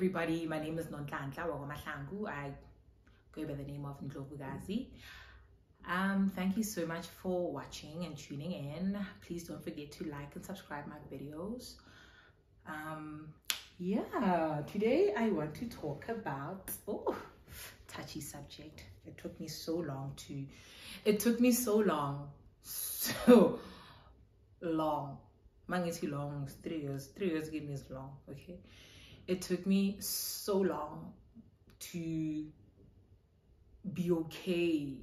everybody, my name is Nonhlanhla Mahlangu. I go by the name of Ndlovukazi. Thank you so much for watching and tuning in. Please don't forget to like and subscribe my videos. Yeah, today I want to talk about touchy subject. It took me so long. Mangiti long, 3 years. 3 years give me is long, okay? It took me so long to be okay,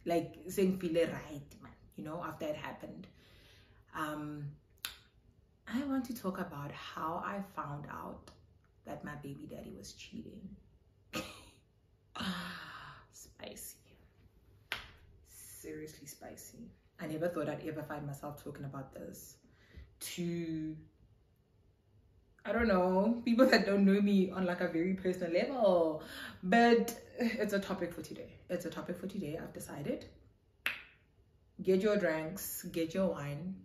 like saying feel right, man, you know, after it happened. I want to talk about how I found out that my baby daddy was cheating. Spicy. Seriously spicy. I never thought I'd ever find myself talking about this to, I don't know, people that don't know me on like a very personal level, but it's a topic for today. It's a topic for today. I've decided. Get your drinks, get your wine,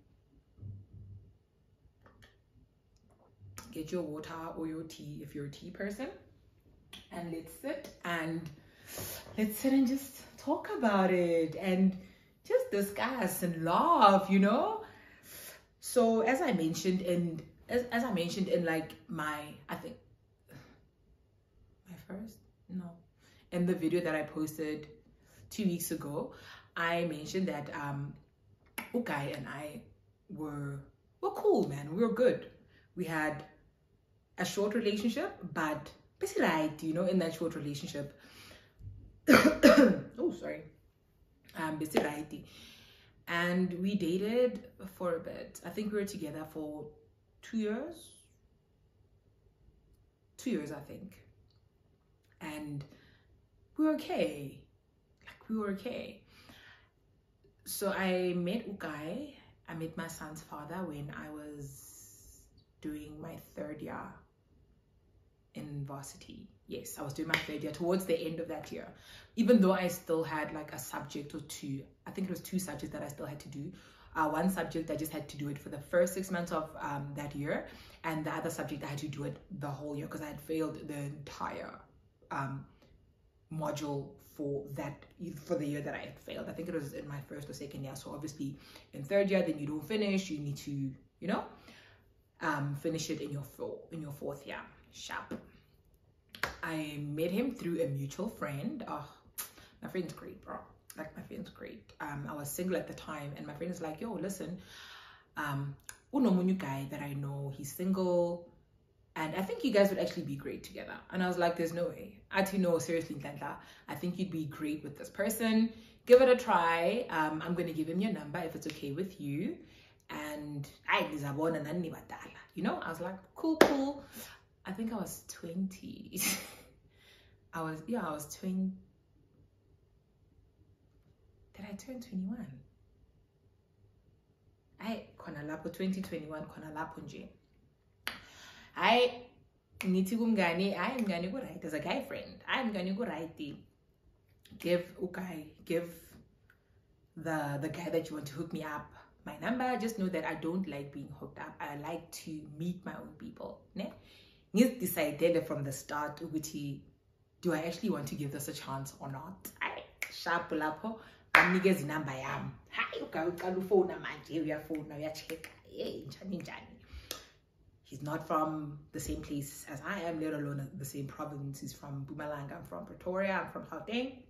get your water or your tea if you're a tea person, and let's sit and just talk about it and just discuss and laugh, you know. So as I mentioned in like in the video that I posted 2 weeks ago, I mentioned that Ukai and I were cool, man. We were good. We had a short relationship, but basically, right, you know, in that short relationship, basically right, and we dated for a bit. I think we were together for 2 years. 2 years, I think. And we were okay. Like, we were okay. So I met Ukai. I met my son's father when I was doing my 3rd year in varsity. Yes, I was doing my 3rd year towards the end of that year, even though I still had like a subject or two. I think it was 2 subjects that I still had to do. One subject I just had to do it for the first 6 months of that year, and the other subject I had to do it the whole year because I had failed the entire module for the year that I had failed. I think it was in my 1st or 2nd year. So obviously in 3rd year, then you don't finish. You need to, you know, finish it in your 4th year. Sharp. I met him through a mutual friend. Oh, my friend's great, bro. Like, my friend's great. I was single at the time, and my friend is like, yo, listen, unomunyu guy that I know, he's single, and I think you guys would actually be great together. And I was like, there's no way. Actually, no, seriously, Nhlanhla, I think you'd be great with this person. Give it a try. I'm going to give him your number if it's okay with you. And you know, I was like, cool. I think I was 20. I was 20. Did I turn 21? I khona lapho 2021 khona lapho nje. I nithi kumngani, I mngani ku right as a guy friend. I mngani ku right. Give the guy that you want to hook me up my number. Just know that I don't like being hooked up. I like to meet my own people. Ne? You decided from the start, do I actually want to give this a chance or not? I sharp lapho. I'm niggas number yam. Hi, uka phone manje uyafona uyacheck. Hey, njani. He's not from the same place as I am, let alone the same province. He's from Mpumalanga. I'm from Pretoria. I'm from Gauteng.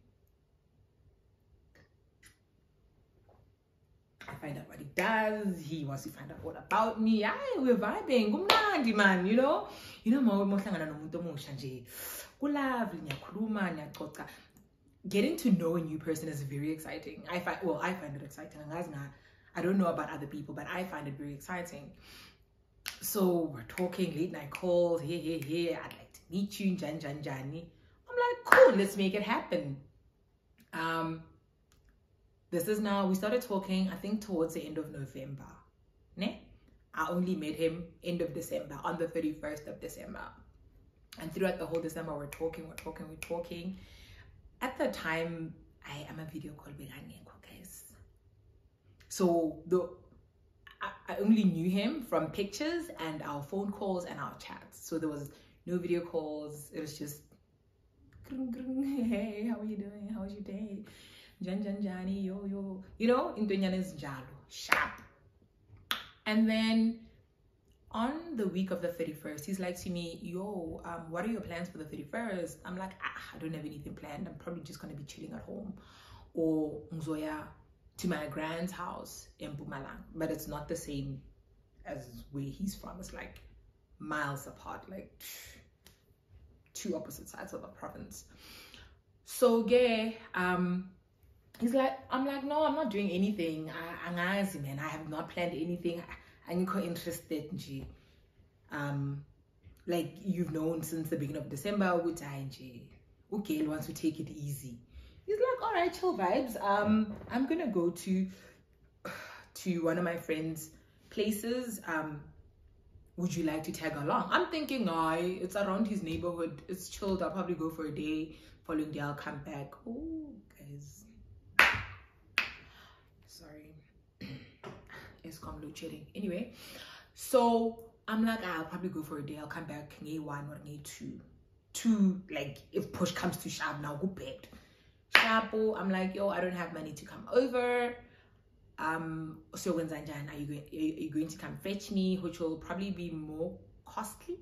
I find out what he does. He wants to find out all about me. Aye, we're vibing. Kumnandi, man, you know. You know, mohlangana nomuntu omusha nje. Kulavli nyakhuluma nyaxoxa. Getting to know a new person is very exciting. I find it exciting. I don't know about other people, but I find it very exciting. So we're talking, late night calls. Hey, I'd like to meet you, Jani. I'm like, cool, let's make it happen. This is now, we started talking, I think towards the end of November. Ne? I only met him end of December, on the 31st of December. And throughout the whole December, we're talking. At the time, I am a video call guys. So I only knew him from pictures and our phone calls and our chats. So there was no video calls. It was just, hey, how are you doing? How was your day? Jani, yo. You know, in Dunyanes Jalo, sharp. And then on the week of the 31st, he's like to me, yo, what are your plans for the 31st? I'm like, I don't have anything planned. I'm probably just going to be chilling at home. Or Nzoya to my grand's house in Mpumalanga. But it's not the same as where he's from. It's like miles apart, like two opposite sides of the province. So yeah, he's like, I'm like, no, I'm not doing anything. Angazi, man, I have not planned anything. I'm quite interested in like you've known since the beginning of December. Okay, wants to take it easy. He's like, all right, chill vibes. I'm gonna go to one of my friends' places. Would you like to tag along? I'm thinking, no, it's around his neighborhood. It's chilled. I'll probably go for a day. Following day, I'll come back. Oh, guys. Sorry. It's load shedding. Anyway, so I'm like, I'll probably go for a day. I'll come back. Day 1 or day 2. 2, like, if push comes to shove, now go back. Shapo, I'm like, yo, I don't have money to come over. So when Zanjan, are you going to come fetch me, which will probably be more costly?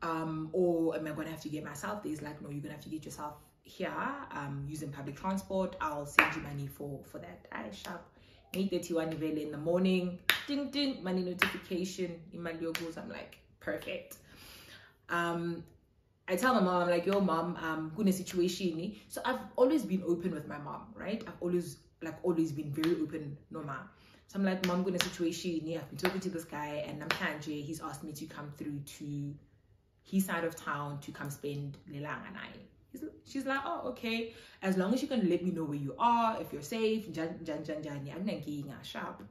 Or am I gonna have to get myself? He's like, no, you're gonna have to get yourself here, using public transport. I'll send you money for that. I sharp 8:31 in the morning, ding ding, money notification in my logos. I'm like, perfect. I tell my mom, I'm like, yo mom, good situation. So I've always been open with my mom, right? I've always been very open, no ma. So I'm like, mom, good situation. I've been talking to this guy and he's asked me to come through to his side of town to come spend Lelang and I. She's like, oh, okay. As long as you can let me know where you are, if you're safe, sharp.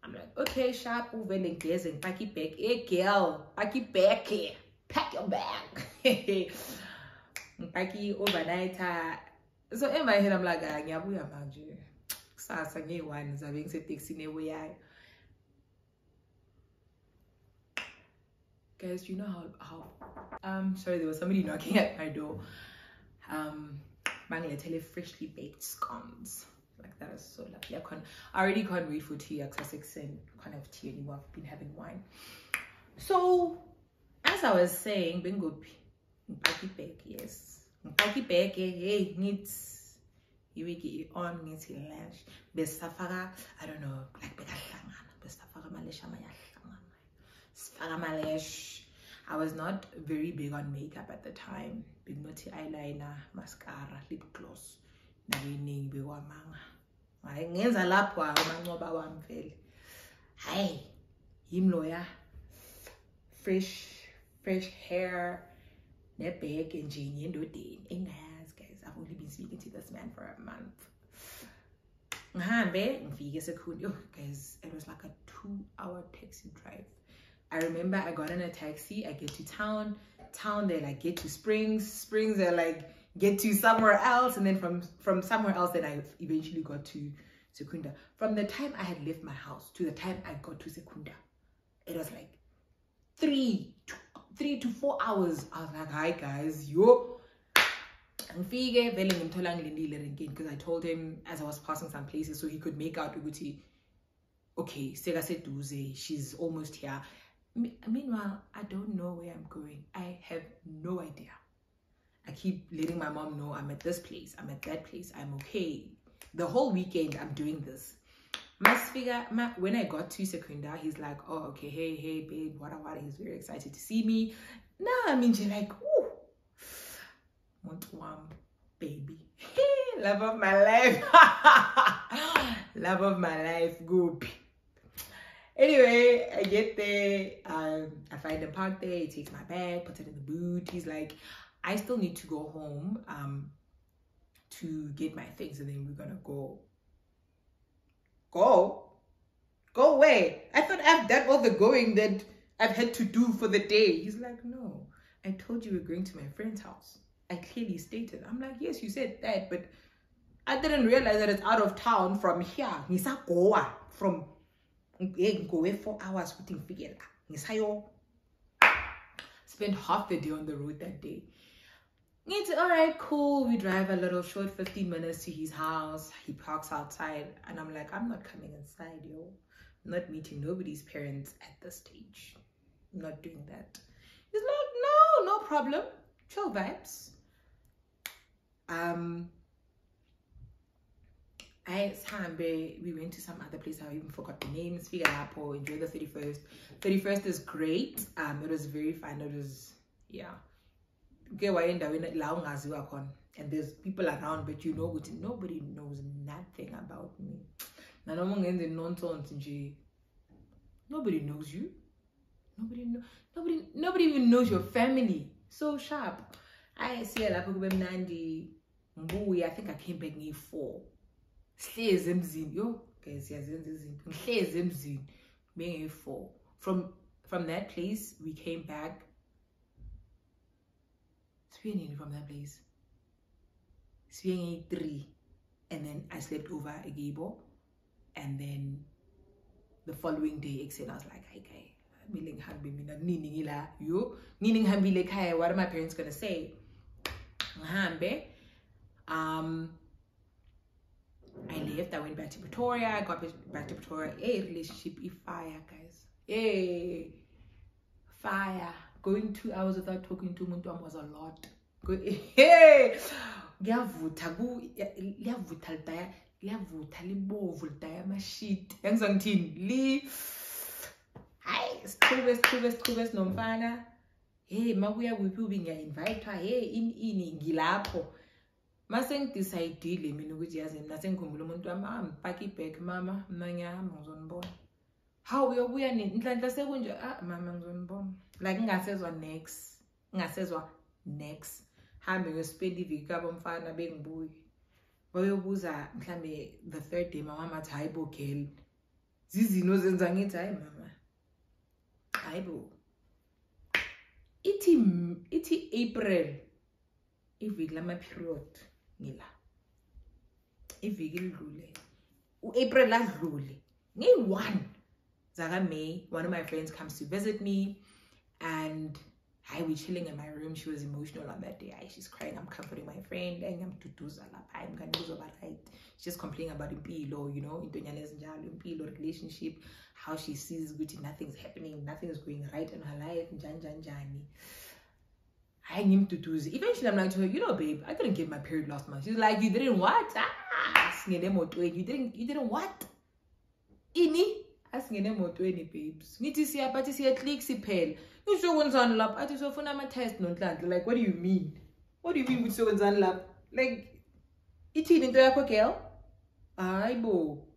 I'm like, okay, sharp, over and pack it back. Hey girl, pack it back here. Pack your bag. Pack it overnight. So in my head, I'm like, ngiyabuya manje. Kusasa nge-1 zabe ngiseteksi nebuyayo. Guys, you know how sorry, there was somebody knocking at my door. Bangletele freshly baked scones. Like that is so lovely. I already can't wait for tea. Can't have tea anymore. I've been having wine. So as I was saying, bingo mpaki bag, yes. Mpaki bag, hey, needs you wiki on needs lash. Bestafara, I don't know, like Bestafara Malaysia Malash. I was not very big on makeup at the time. Big naughty eyeliner, mascara, lip gloss. Hey, him lawyer. Fresh hair, net bag and Janie and Dodine. And guys, I've only been speaking to this man for a month. Guys, it was like a 2-hour taxi drive. I remember I got in a taxi, I get to town, they like get to Springs, they like get to somewhere else, and then from somewhere else then I eventually got to Secunda. From the time I had left my house to the time I got to Secunda, it was like 3 to 4 hours. I was like, hi guys, yo. Because I told him as I was passing some places so he could make out okay, she's almost here. Meanwhile, I don't know where I'm going. I have no idea. I keep letting my mom know I'm at this place, I'm at that place, I'm okay. The whole weekend I'm doing this. When I got to Secunda, he's like, oh, okay, hey, babe, what. He's very excited to see me. Nah, she's like, ooh, baby. Love of my life. Love of my life, goop. Anyway, I get there, I find a park there, he takes my bag, puts it in the boot. He's like, I still need to go home to get my things, and then we're gonna go away. I thought I've done all the going that I've had to do for the day. He's like, no, I told you we're going to my friend's house. I clearly stated. I'm like, yes, you said that, but I didn't realize that it's out of town from here. Nisa Goa from go away 4 hours waiting figure. Nisayo. spent half the day on the road that day. It's all right, cool. We drive a little short 15 minutes to his house. He parks outside, and I'm like, I'm not coming inside, yo. I'm not meeting nobody's parents at this stage. I'm not doing that. He's like, no problem. Chill vibes. We went to some other place. I even forgot the names. Enjoy the 31st. 31st is great. It was very fun. It was, yeah. And there's people around, but you know, nobody knows nothing about me. Nobody knows you. Nobody even knows your family. So sharp. I see a I think I came back near 4. Yo, guys, being 4. From that place, we came back. From that place, 3, and then I slept over at Gable, and then the following day, I was like, "Hey, what are my parents gonna say?" I left. I went back to Pretoria. I got back to Pretoria. Hey, relationship is fire, guys. Hey, fire. Going 2 hours without talking to Muntuam was a lot. Hey, hey, mabuya wiphi ubinga-invite hey ini ngilapho mase ngidecidile mina ukuthi yazi mina sengikhumbula umuntu wami ngipaka ibag mama mina ngiyahamba ngizonibona how uyobuya nini inhlanhla sekunje mama ngizonibona like ngingasezwa next hambe ngiyospend iviki kabo mfana bengibuye bayobuza mhlambe the 3rd day mama athi hayibo girl zizino zenza ngithi hayi mama hayibo ithi April iviki lama period ngila iviki lidlule uApril adlule ngi1 zaka May. One of my friends comes to visit me, and we're chilling in my room. She was emotional on that day. She's crying. I'm comforting my friend, and I'm gonna do about right. She's just complaining about impilo, you know, impilo relationship, how she sees good, nothing's happening, nothing is going right in her life. I need to do this. Eventually, I'm like to her, you know, babe, I didn't get my period last month. She's like, you didn't what? You didn't what? Ini? Asingene motweni babes. Nithi siyaphathi siya click siphela. Usho kwenzani lapha? Athi sofuna ama test nonhlanhla. Like, what do you mean? What do you mean usho kwenzani lapha? Like, ithini into yakho girl? Hayibo.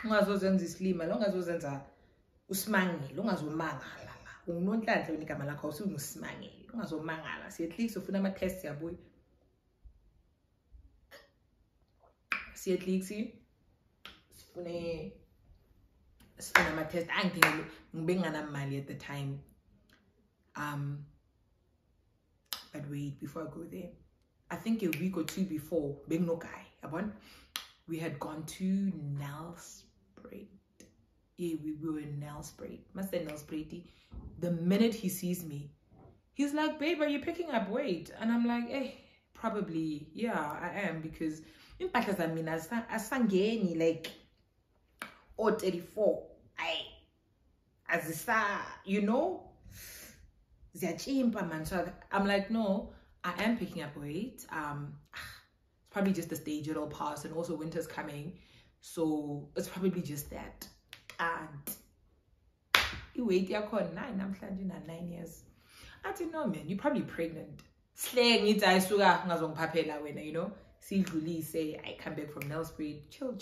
Ungazozenza islima, ungazozenza usimangile, ungazomangala la. Unonhlanhla wena igama lakho usungisimangile. Ungazomangala. Siya click sofuna ama test yabuya. Siya click sifune my test. I think at the time. But wait, before I go there, I think a week or 2 before, being no guy, we had gone to Nelspruit. Yeah, we were in Nelspruit. Must say Nelspruit. The minute he sees me, he's like, "Babe, are you picking up weight?" And I'm like, probably, yeah, I am, because in fact, I mean, as sangeni like. Or 34, you know, man. So I'm like, no, I am picking up weight. It's probably just the stage it'll pass, and also winter's coming, so it's probably just that. And you wait, you're 9. I'm planning at 9 years. I don't know, man. You're probably pregnant. Slang it, I sugar ngazong papela when you know. See Julie say I come back from Nelspruit. Chill.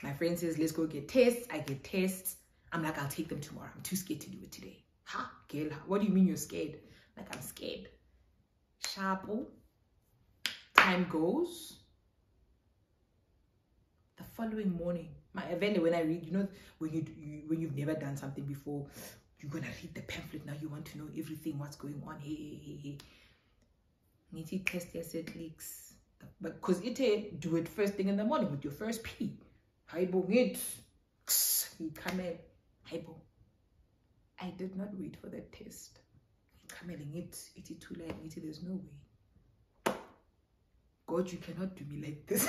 My friend says, let's go get tests. I get tests. I'm like, I'll take them tomorrow. I'm too scared to do it today. Girl, what do you mean you're scared? Like, I'm scared. Sharpo. Time goes. The following morning, my event, when I read, you know, when you've never done something before, you're gonna read the pamphlet. Now you want to know everything, what's going on. Hey. Niti test your set leaks. But because it do it first thing in the morning with your first pee. Haibo it. You come in. Haibo. I did not wait for that test. It's too late. There's no way. God, you cannot do me like this.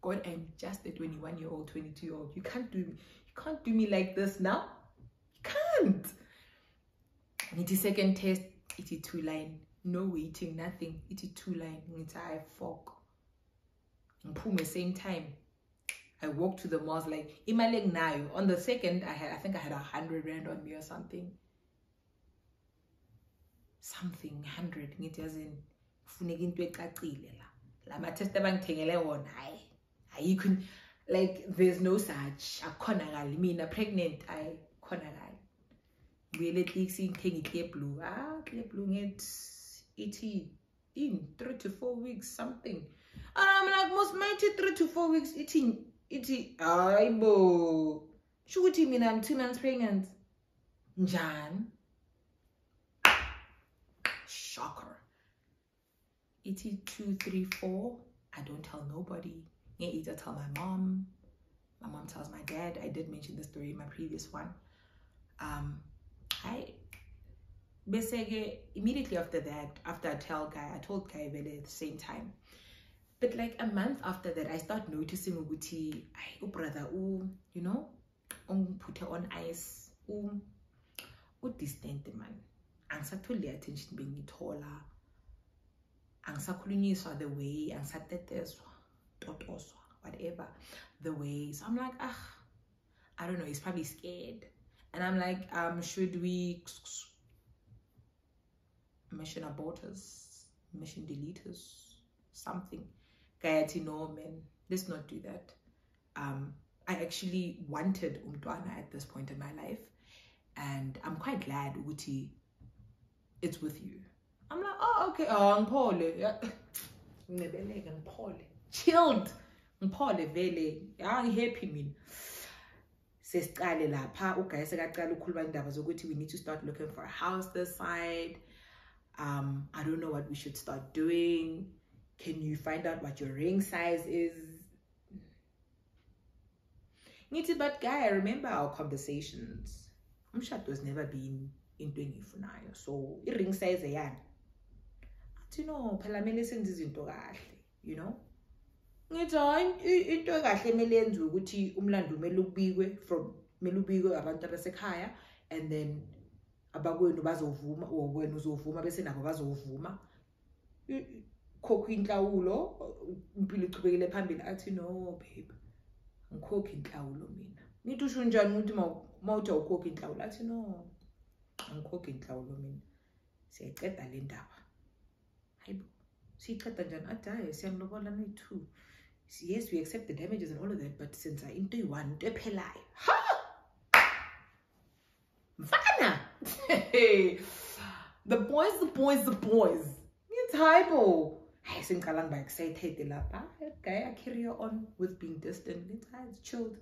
God, I'm just a 21-year-old, 22-year-old. You can't do me like this now. You can't. It's second test. It's 2 line. No waiting, nothing. It's 2 line. It's I fuck. And pull me same time. I walked to the malls like in my leg now. On the second, I think I had 100 rand on me or something. Something 100. It doesn't. My test you can like there's no such a conagal. Me pregnant. I conagal. We let seeing clear blue. Clear blue it in 3 to 4 weeks something. And I'm like most mighty 3 to 4 weeks eating. Aibo. Shooty mean I'm 2 months pregnant. Jan. Shocker. 2, 3, 4. I don't tell nobody. I either tell my mom. My mom tells my dad. I did mention this story in my previous one. I basically immediately after that, after I told Guy at the same time. But like a month after that, I start noticing Uguti, brother, you know, put her on ice, distant man. Ansatuli attention being taller. Ansakuliniswa the way, ansateteswa, totoswa, whatever the way. So I'm like, I don't know, he's probably scared. And I'm like, should we mission aborters, mission deleters, something? Gayati, no, man, let's not do that. I actually wanted Umtwana at this point in my life, and I'm quite glad Uti it's with you. I'm like, oh, okay, I'm poorly. I'm poorly. Chilled. I'm poorly, very. I'm happy, mean. We need to start looking for a house this side. I don't know what we should start doing. Can you find out what your ring size is? But guy, I remember our conversations. I'm sure it was never been in 2019. So ring size yan. You know, Palamele sends into you know. It's on into Gash Uguti Umlandu Melubigwe from Melubigwe abantu abasekhaya, and then abakwenu bazovuma or wena uzovuma bese nabo bazovuma khokha inhlawulo impilo ichubekele phambili. Athi no babe, ngikhokha inhlawulo mina. Nithi usho njani ukuthi mawuthi awukhokha inhlawulo? Athi no, ngikhokha inhlawulo mina. Siyaqeda le ndaba. Hayibo, siyiqeda njani? Athi hayi siyanilobola noyi-2. Yes, we accept the damages and all of that, but since I into one, ha! Mfana! The boys. It's hypo. I think I'm excited. Okay, I carry on with being distant. It's chilled.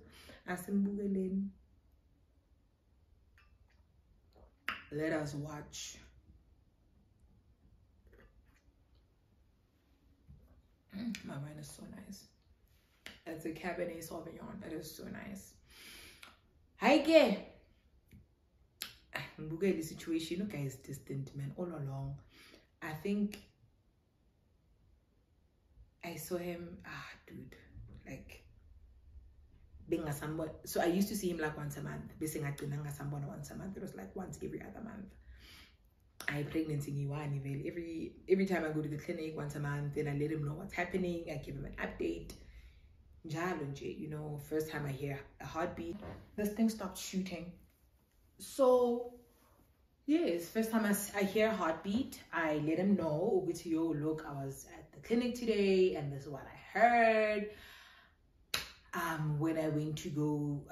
Let us watch. My wine is so nice. It's a Cabernet Sauvignon. That is so nice. Hi, gay. The situation, okay, is distant, man, all along. I think I saw him, dude, like being a somebody. So I used to see him like once a month. Basing at somebody once a month. It was like once every other month. I pregnancy every time I go to the clinic once a month, then I let him know what's happening. I give him an update. You know, first time I hear a heartbeat, this thing stopped shooting. So yes, first time I hear a heartbeat, I let him know, yo, look, I was at the clinic today and this is what I heard. When I went to go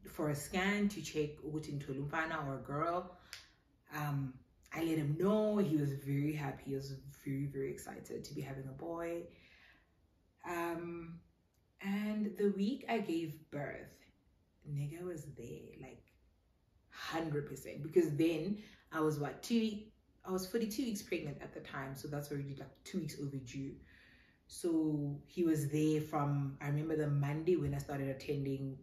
for a scan to check into a lumfana or a girl, I let him know. He was very happy. He was very, very excited to be having a boy. And the week I gave birth, nigga was there like 100%, because then I was I was 42 weeks pregnant at the time, so that's already like 2 weeks overdue. So he was there from, I remember the Monday when I started attending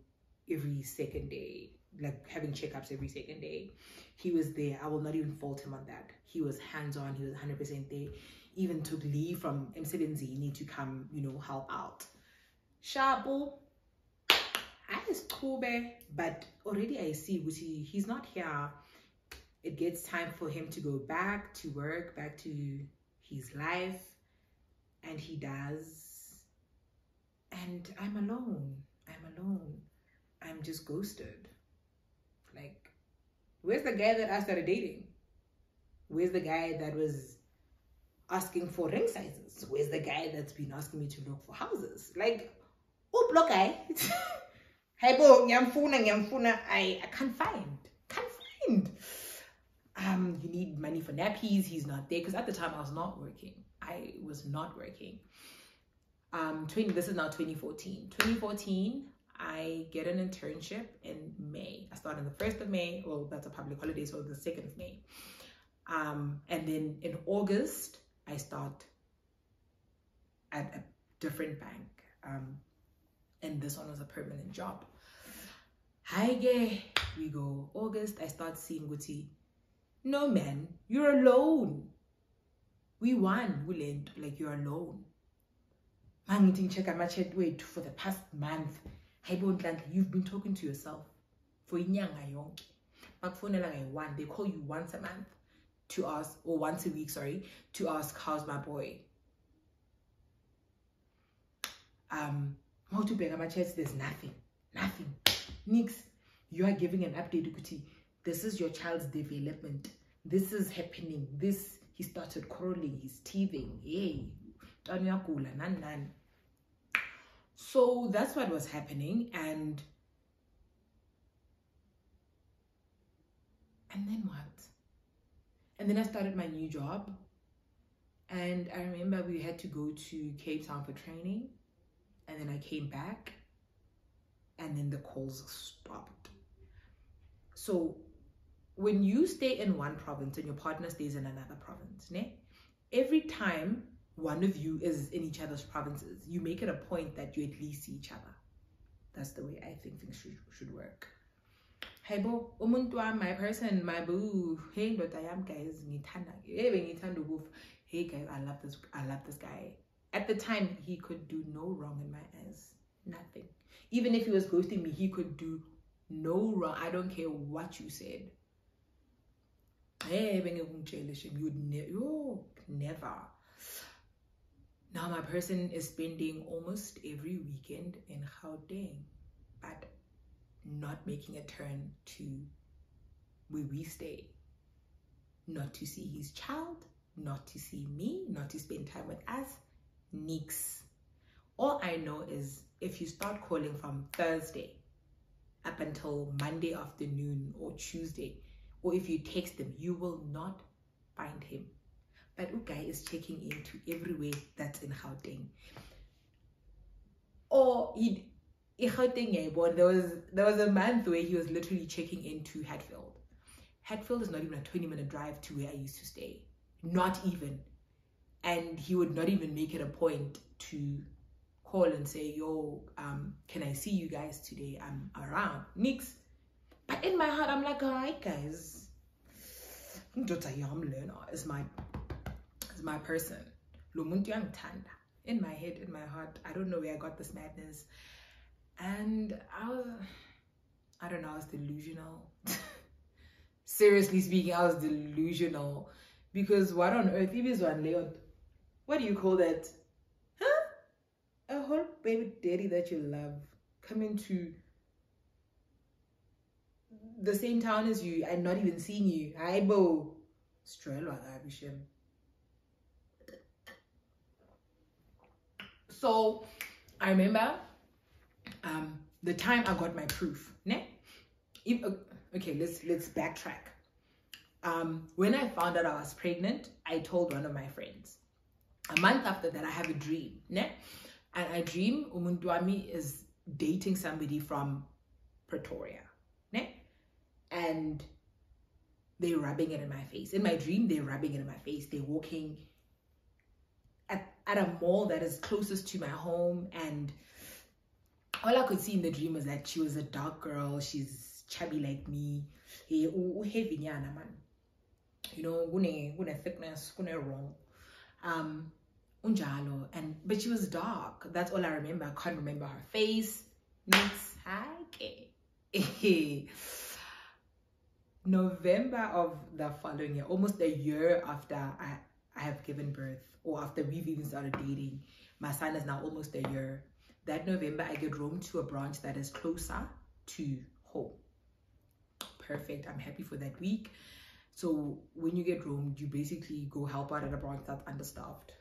every second day, like having checkups every second day. He was there. I will not even fault him on that. He was hands-on. He was 100% there. Even took leave from MCNZ. You need to come, you know, help out. Shabu, I is cool, but already I see he's not here. It gets time for him to go back to work, back to his life, and he does. And I'm alone. I'm just ghosted. Like, where's the guy that I started dating? Where's the guy that was asking for ring sizes? Where's the guy that's been asking me to look for houses? Like, oh, block guy. Hey, bo, nyamfuna. I can't find. You need money for nappies. He's not there. Because at the time, I was not working. This is now 2014. 2014, I get an internship in May. I start on the 1st of May. Well, that's a public holiday, so the 2nd of May. And then in August, I start at a different bank. And this one was a permanent job. We go August, I start seeing Guti. No, man, you're alone. We won, like you're alone. Man, check out my chat wait for the past month. You've been talking to yourself for inyanga yonke. They call you once a month to ask, or once a week, sorry, to ask how's my boy. How to beg my chest, there's nothing. Nix, you are giving an update, Kuti. This is your child's development. This is happening. He started crawling, he's teething. Hey, nan. So that's what was happening, and then what? And then I started my new job, and I remember we had to go to Cape Town for training, and then I came back, and then the calls stopped. So when you stay in one province and your partner stays in another province, every time one of you is in each other's provinces, you make it a point that you at least see each other. That's the way I think things should work. Hey bo, my person, my boo. Hey, but I am guys. Hey guys, I love this guy. At the time, he could do no wrong in my eyes. Nothing. Even if he was ghosting me, he could do no wrong. I don't care what you said. Hey, you'd never. Now my person is spending almost every weekend in Gauteng, but not making a turn to where we stay. Not to see his child, not to see me, not to spend time with us. Nix. All I know is if you start calling from Thursday up until Monday afternoon or Tuesday, or if you text him, you will not find him. But Ugai is checking into everywhere that's in Gauteng. Or there was a month where he was literally checking into Hatfield. Hatfield is not even a 20-minute drive to where I used to stay. Not even. And he would not even make it a point to call and say, yo, can I see you guys today? I'm around. Nix. But in my heart, I'm like, all right, guys. Is my person. In my head, in my heart, I don't know where I got this madness. And I don't know, I was delusional. Seriously speaking, I was delusional. Because what on earth, if it's one Leon, what do you call that? Huh? A whole baby daddy that you love coming to the same town as you and not even seeing you. Hi, bo. So I remember the time I got my proof. Okay, let's backtrack. When I found out I was pregnant, I told one of my friends. A month after that, I have a dream. And I dream Umuntuami is dating somebody from Pretoria. And they're rubbing it in my face. In my dream, they're rubbing it in my face. They're walking at a mall that is closest to my home. And all I could see in the dream was that she was a dark girl. She's chubby like me. Hey, heavy nyana man. You know, gune thickness, gune wrong. Unjalo, but she was dark. That's all I remember. I can't remember her face. Next, November of the following year, almost a year after I have given birth, or after we've even started dating, my son is now almost a year. That November, I get roamed to a branch that is closer to home. Perfect. I'm happy for that week. So when you get roamed, you basically go help out at a branch that's understaffed.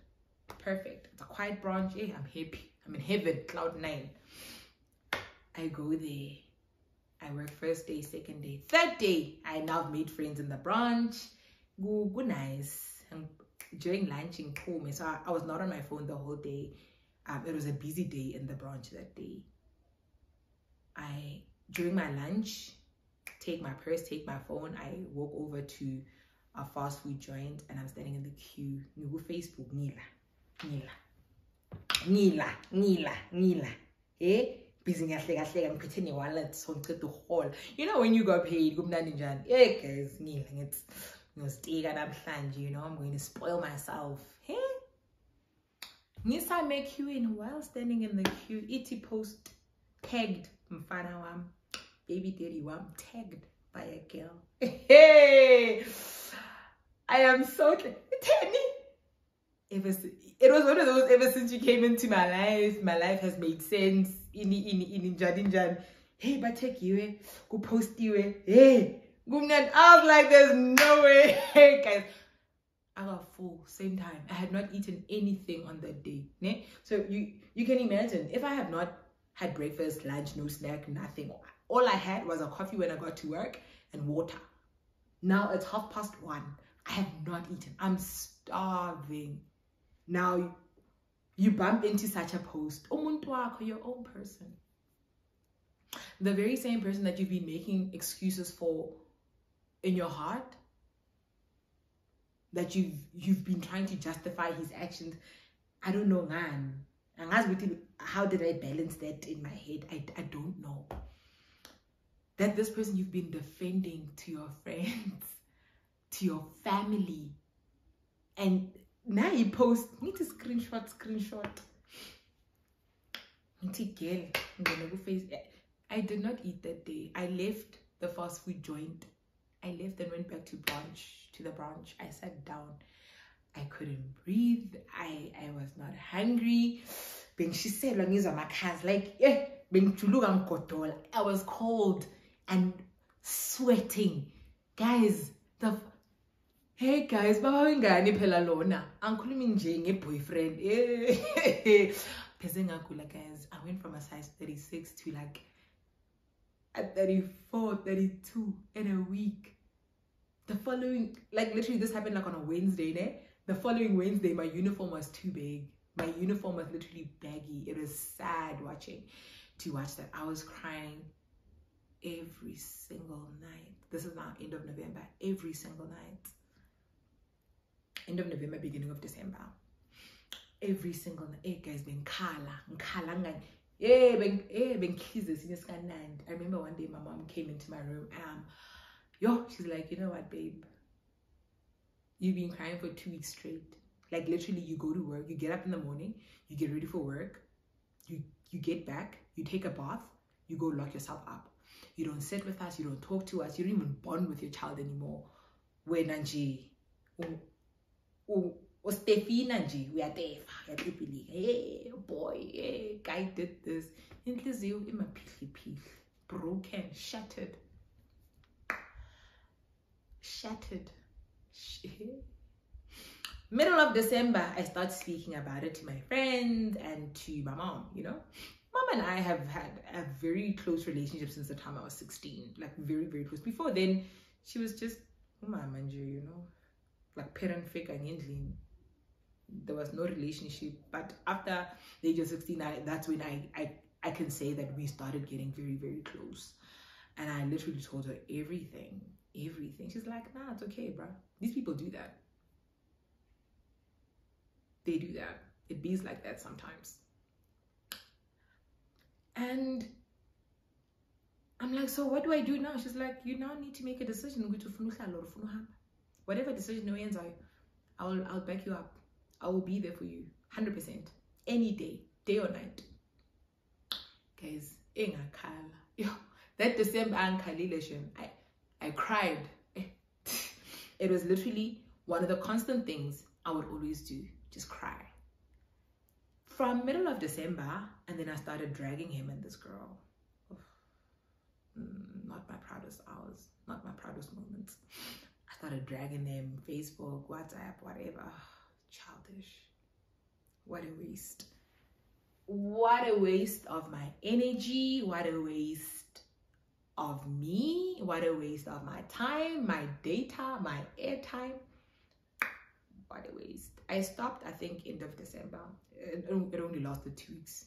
Perfect. It's a quiet branch. Yeah, I'm happy. I'm in heaven, cloud 9. I go there. I work first day, second day, third day. I now made friends in the branch. Go nice. And during lunching, home, so I was not on my phone the whole day. It was a busy day in the branch that day. During my lunch, take my purse, take my phone. I walk over to a fast food joint, and I'm standing in the queue. Nugu Facebook, Nila. Eh? Busy I'm pretending wallet on the hall. You know when you got paid, hey guys, it's you know, I'm going to spoil myself. Hey? Nisa make you in while standing in the queue. Iti post tagged mfana wam, baby daddy wam tagged by a girl. Hey, I am so it was one of those. Ever since you came into my life has made sense. In hey, but take you, go post you, hey, I was like, there's no way. Hey guys, I got full same time. I had not eaten anything on that day. Ne? So you can imagine, if I have not had breakfast, lunch, no snack, nothing. All I had was a coffee when I got to work and water. Now it's 1:30. I have not eaten. I'm starving. Now you bump into such a post. Your own person. The very same person that you've been making excuses for in your heart, that you've been trying to justify his actions. I don't know, man. How did I balance that in my head? I don't know. That this person you've been defending to your friends, to your family, and now you post, need to screenshot. I did not eat that day. I left the fast food joint. I left and went back to the branch. I sat down. I couldn't breathe. I was not hungry. She said, like, yeah, I was cold and sweating. Guys, hey guys, baba wengane phela lona. Angikhulumi nje ngeboyfriend. Guys, I went from a size 36 to like a 34, 32 in a week. The following, like literally this happened like on a Wednesday, ne? The following Wednesday, my uniform was too big. My uniform was literally baggy. It was sad to watch that. I was crying every single night. This is now end of November. Every single night. End of November, beginning of December. Every single night. Hey guys, ngikhala. I remember one day my mom came into my room. She's like, you know what, babe? You've been crying for 2 weeks straight. Like literally, you go to work, you get up in the morning, you get ready for work, you get back, you take a bath, you go lock yourself up. You don't sit with us, you don't talk to us, you don't even bond with your child anymore. We're Nanji. Stefina nje uyatefa yaphipili. Hey boy, hey guy did this. Inhliziyo imaphihliphihli, broken, shattered. Middle of December, I start speaking about it to my friends and to my mom. You know, mom and I have had a very close relationship since the time I was 16, like very, very close. Before then, she was just you know, like parent figure. There was no relationship, but after the age of 16, that's when I can say that we started getting very, very close. And I literally told her everything. She's like, nah, it's okay, bro. These people do that. They do that. It bees like that sometimes. And I'm like, so what do I do now? She's like, you now need to make a decision. Whatever decision you ends, I'll back you up. I will be there for you 100%, any day or night. Guys, that December I cried. It was literally one of the constant things I would always do, just cry. From middle of December, and then I started dragging him and this girl. Not my proudest hours, not my proudest moments. I started dragging them, Facebook, WhatsApp, whatever. Childish. What a waste. What a waste of my energy. What a waste of me. What a waste of my time, my data, my airtime. What a waste. I stopped, I think, end of December. It only lasted 2 weeks.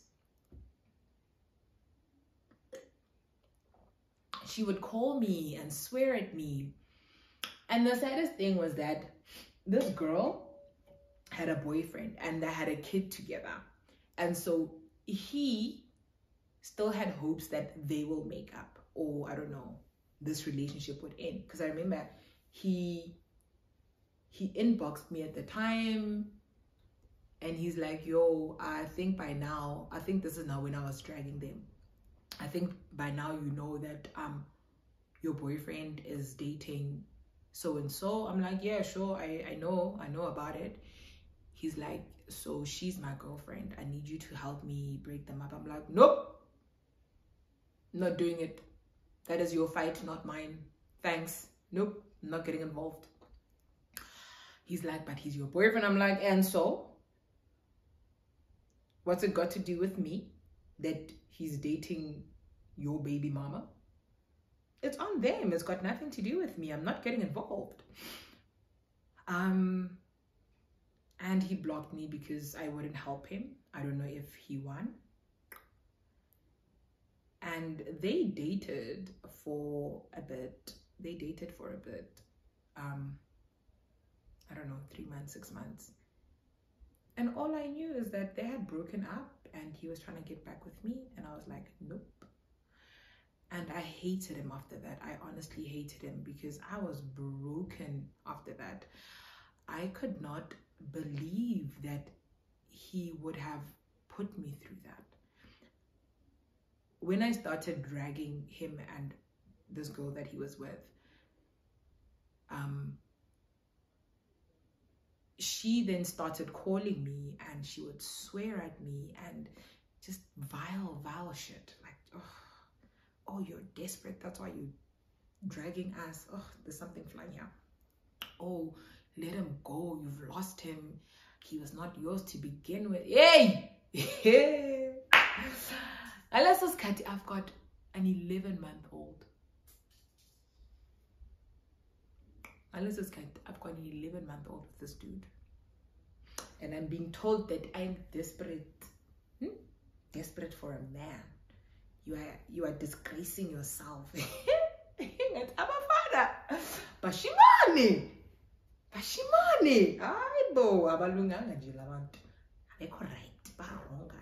She would call me and swear at me. And the saddest thing was that this girl had a boyfriend and they had a kid together. And so he still had hopes that they will make up, or I don't know, this relationship would end. Because I remember he inboxed me at the time and he's like, yo, I think by now, I think this is now when I was dragging them. I think by now you know that your boyfriend is dating so and so. I'm like, yeah, sure, I know about it. He's like, so she's my girlfriend. I need you to help me break them up. I'm like, nope, not doing it. That is your fight, not mine. Thanks. Nope, not getting involved. He's like, but he's your boyfriend. I'm like, and so? What's it got to do with me that he's dating your baby mama? It's on them. It's got nothing to do with me. I'm not getting involved. And he blocked me because I wouldn't help him. I don't know if he won. And they dated for a bit. I don't know, 3 months, 6 months. And all I knew is that they had broken up and he was trying to get back with me. And I was like, nope. And I hated him after that. I honestly hated him because I was broken after that. I could not believe that he would have put me through that. When I started dragging him and this girl that he was with, she then started calling me and she would swear at me and just vile shit. Like, oh, you're desperate. That's why you're dragging us. Oh, there's something flying here. Oh, let him go. You've lost him. He was not yours to begin with. Hey! I've got an 11-month-old. I've got an 11-month-old with this dude. And I'm being told that I'm desperate. Desperate for a man. You are disgracing yourself. I'm a father. Bashimani. Hayibo, abalunganga nje labantu. Abekho right, baronga.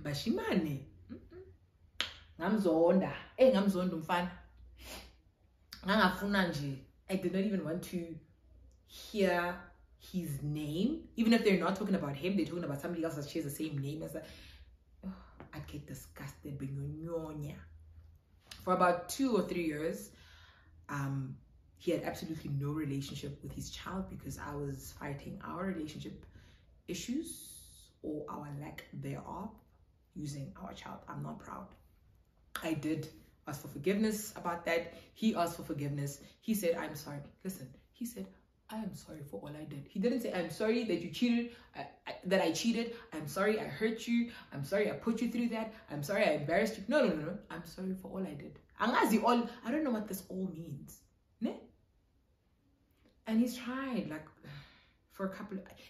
Bashimani. Ngamzonda. Ngamzonda umfana. Ngangafuna nje. I did not even want to hear his name. Even if they're not talking about him, they're talking about somebody else that shares the same name as that. I'd get disgusted. For about 2 or 3 years, he had absolutely no relationship with his child because I was fighting our relationship issues or our lack thereof using our child. I'm not proud. I did ask for forgiveness about that. He asked for forgiveness. He said, I'm sorry. Listen, he said, I am sorry for all I did. He didn't say, I'm sorry that you cheated, that I cheated. I'm sorry I hurt you. I'm sorry I put you through that. I'm sorry I embarrassed you. No. I'm sorry for all I did. I don't know what this all means. Ne? And he's tried, like, for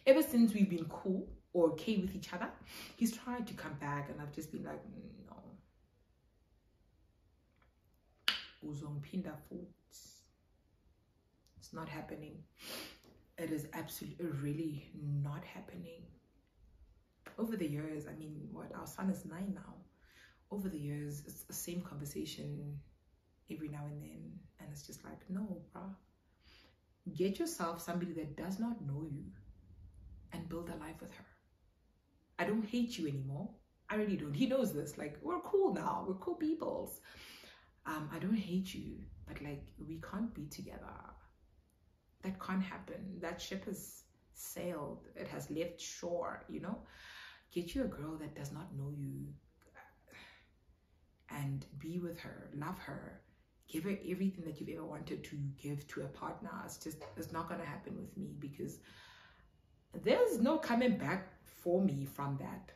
ever since we've been cool or okay with each other, he's tried to come back, and I've just been like, no. Uzongphinda futhi. It's not happening. It is absolutely really not happening. Over the years, I mean, what, our son is 9 now. over the years, it's the same conversation every now and then, and it's just like, no, bruh, get yourself somebody that does not know you and build a life with her. I don't hate you anymore. I really don't. He knows this. Like, we're cool now. We're cool peoples. I don't hate you, but like, we can't be together. That can't happen. That ship has sailed. It has left shore, you know? Get you a girl that does not know you and be with her, love her, give her everything that you've ever wanted to give to a partner. It's not going to happen with me, because there's no coming back for me from that.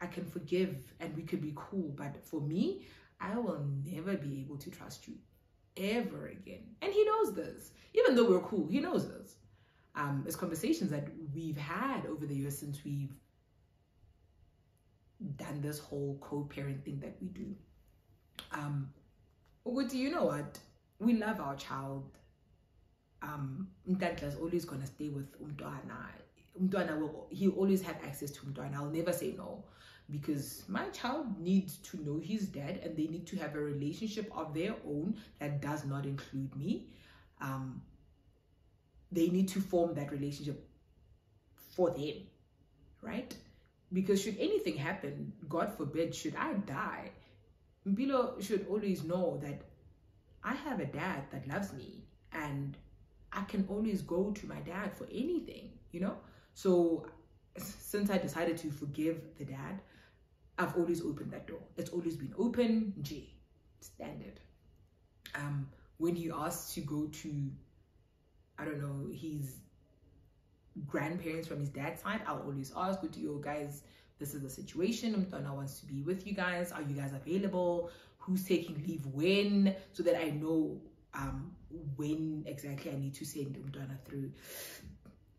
I can forgive and we could be cool, but for me, I will never be able to trust you ever again. And he knows this. Even though we're cool, he knows this. It's conversations that we've had over the years since we've done this whole co-parent thing that we do. You know what? We love our child. That is always gonna stay with Umntwana. He'll always have access to Umntwana. I'll never say no, because my child needs to know his dad, and they need to have a relationship of their own that does not include me. They need to form that relationship for them, right? Because should anything happen, God forbid, should I die, Mpilo should always know that I have a dad that loves me, and I can always go to my dad for anything, you know? So since I decided to forgive the dad, I've always opened that door. It's always been open, standard. When he asks to go to, I don't know, his grandparents from his dad's side, I'll always ask, go to you guys, this is the situation. Umntwana wants to be with you guys. Are you guys available? Who's taking leave when? So that I know when exactly I need to send Umntwana through.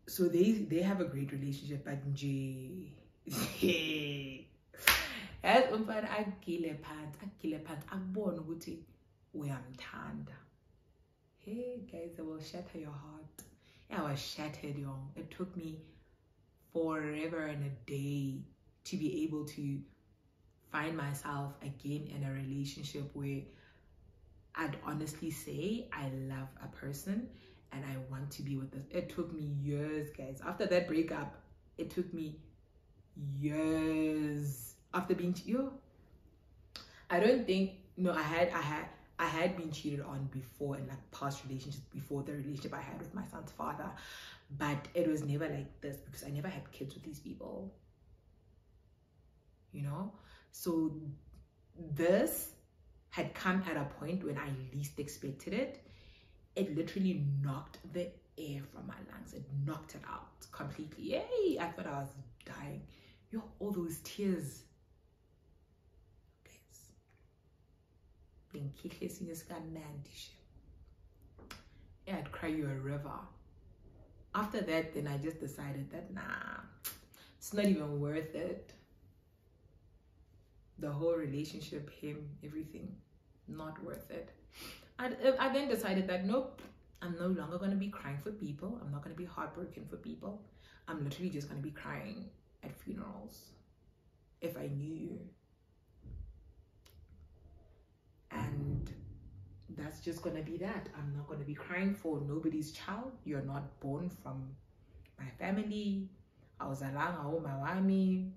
So they have a great relationship, but as umfana agile phansi akubona ukuthi uyamthanda. Hey guys, I will shatter your heart. Yeah, I was shattered, young. It took me forever and a day to be able to find myself again in a relationship where I'd honestly say I love a person and I want to be with this. It took me years, guys. After that breakup, it took me years. After being I don't think, no, I had been cheated on before in like past relationships, before the relationship I had with my son's father, but it was never like this because I never had kids with these people, you know? So this had come at a point when I least expected it. It literally knocked the air from my lungs. It knocked it out completely. Yay! I thought I was dying. Yo, all those tears. I'd cry you a river. After that, then I just decided that nah, it's not even worth it. The whole relationship, him, everything, not worth it. I then decided that nope, I'm no longer going to be crying for people. I'm not going to be heartbroken for people. I'm literally just going to be crying at funerals if I knew you. And that's just going to be that. I'm not going to be crying for nobody's child. You're not born from my family. I was along home, my wami.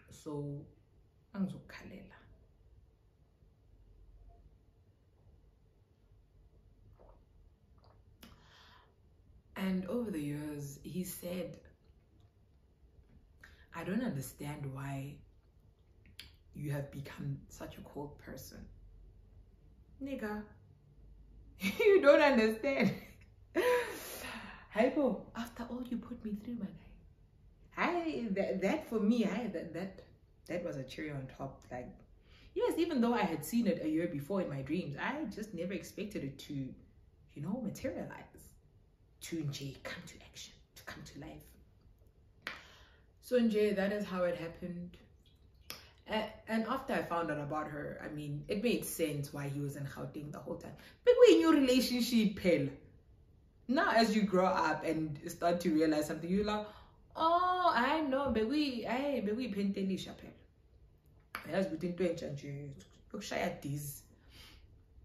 So, angizokhalela. And over the years, he said, I don't understand why you have become such a cold person. Nigga, you don't understand. Hypo, after all you put me through, my guy. That for me, that was a cherry on top. Like, yes, even though I had seen it a year before in my dreams, I just never expected it to, you know, materialize. To come to action, to come to life. So that is how it happened. And after I found out about her, I mean, it made sense why he was in Gauteng the whole time. But we're in your relationship, Pell. Now, as you grow up and start to realize something, you're like, oh, I know, but we pentelisha, Pell. yazi ukuthi into entsha nje yokushaya diz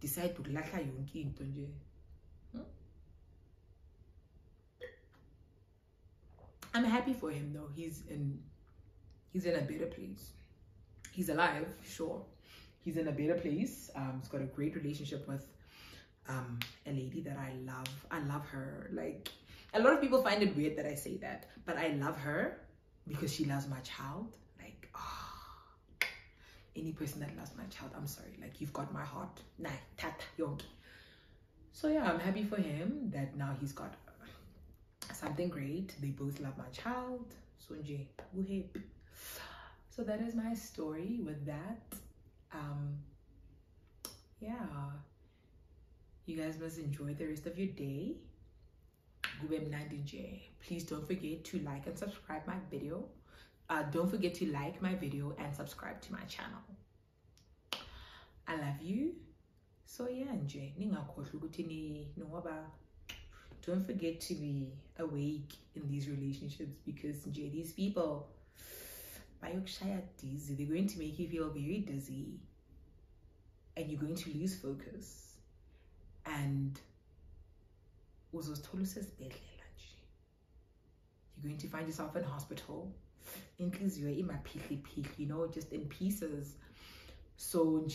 decide ukulahla yonke into nje. I'm happy for him though. He's in a better place. He's alive, sure. He's in a better place. He's got a great relationship with a lady that I love. I love her. Like, a lot of people find it weird that I say that, but I love her because she loves my child. Like, any person that loves my child, I'm sorry, like, you've got my heart. Nah, tata yonke. So yeah, I'm happy for him that now he's got something great. They both love my child. So that is my story with that. Yeah, you guys must enjoy the rest of your day. Please don't forget to like and subscribe my video. Don't forget to like my video and subscribe to my channel. I love you. So yeah, don't forget to be awake in these relationships, because these people, they're going to make you feel very dizzy and you're going to lose focus, and you're going to find yourself in hospital, you know, just in pieces. So